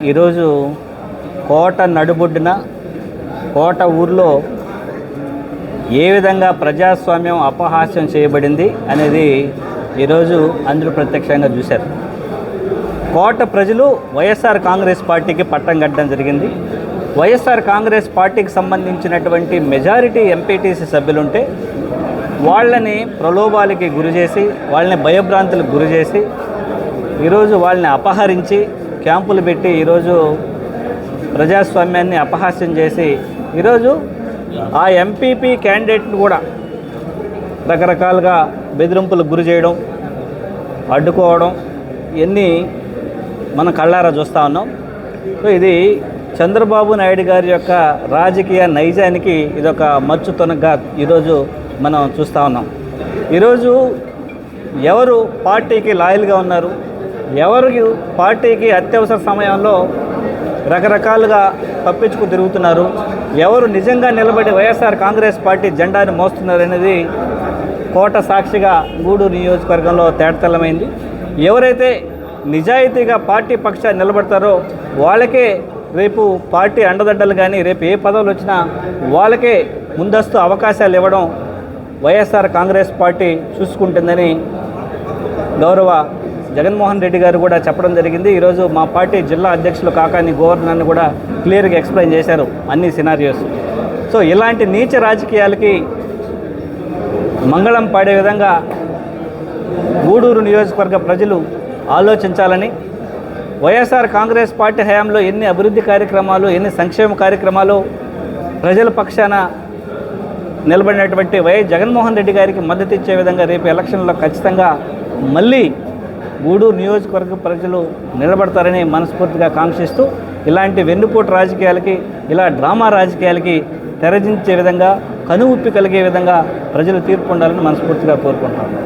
ఈరోజు కోట నడుబొడ్డున కోట ఊర్లో ఏ విధంగా ప్రజాస్వామ్యం అపహాస్యం చేయబడింది అనేది ఈరోజు అందరూ ప్రత్యక్షంగా చూశారు. కోట ప్రజలు వైఎస్ఆర్ కాంగ్రెస్ పార్టీకి పట్టం కట్టడం జరిగింది. వైఎస్ఆర్ కాంగ్రెస్ పార్టీకి సంబంధించినటువంటి మెజారిటీ ఎంపీటీసీ సభ్యులుంటే వాళ్ళని ప్రలోభాలకి గురి చేసి, వాళ్ళని భయభ్రాంతులకు గురి చేసి, ఈరోజు వాళ్ళని అపహరించి క్యాంపులు పెట్టి ఈరోజు ప్రజాస్వామ్యాన్ని అపహాస్యం చేసి ఈరోజు ఆ ఎంపీపీ క్యాండిడేట్ను కూడా రకరకాలుగా బెదిరింపులకు గురి చేయడం, అడ్డుకోవడం ఇవన్నీ మనం కళ్ళారా చూస్తూ ఉన్నాం. సో ఇది చంద్రబాబు నాయుడు గారి యొక్క రాజకీయ నైజానికి ఇదొక మచ్చుతొనగా ఈరోజు మనం చూస్తూ ఉన్నాం. ఈరోజు ఎవరు పార్టీకి లాయల్గా ఉన్నారు, ఎవరు పార్టీకి అత్యవసర సమయంలో రకరకాలుగా తప్పించుకు తిరుగుతున్నారు, ఎవరు నిజంగా నిలబడి వైఎస్ఆర్ కాంగ్రెస్ పార్టీ జెండాని మోస్తున్నారు అనేది కోట సాక్షిగా గూడూరు నియోజకవర్గంలో తేటతెల్లమైంది. ఎవరైతే నిజాయితీగా పార్టీ పక్షాన్ని నిలబడతారో వాళ్ళకే రేపు పార్టీ అండదండలు కానీ రేపు ఏ పదవులు వచ్చినా వాళ్ళకే ముందస్తు అవకాశాలు ఇవ్వడం వైఎస్ఆర్ కాంగ్రెస్ పార్టీ చూసుకుంటుందని గౌరవ జగన్మోహన్ రెడ్డి గారు కూడా చెప్పడం జరిగింది. ఈరోజు మా పార్టీ జిల్లా అధ్యక్షులు కాకాని గవర్నర్ని కూడా క్లియర్గా ఎక్స్ప్లెయిన్ చేశారు అన్ని సినారియోస్. సో ఇలాంటి నీచ రాజకీయాలకి మంగళం పాడే విధంగా గూడూరు నియోజకవర్గ ప్రజలు ఆలోచించాలని, వైఎస్ఆర్ కాంగ్రెస్ పార్టీ హయాంలో ఎన్ని అభివృద్ధి కార్యక్రమాలు, ఎన్ని సంక్షేమ కార్యక్రమాలు ప్రజల పక్షాన నిలబడినటువంటి వైఎస్ జగన్మోహన్ రెడ్డి గారికి మద్దతు ఇచ్చే విధంగా రేపు ఎలక్షన్లో ఖచ్చితంగా మళ్ళీ గూడూరు నియోజకవర్గ ప్రజలు నిలబడతారని మనస్ఫూర్తిగా కాంక్షిస్తూ ఇలాంటి వెన్నుపోటు రాజకీయాలకి, ఇలా డ్రామా రాజకీయాలకి తెరదించే విధంగా, కనువిప్పి కలిగే విధంగా ప్రజలు తీర్పు ఉండాలని మనస్ఫూర్తిగా కోరుకుంటున్నాను.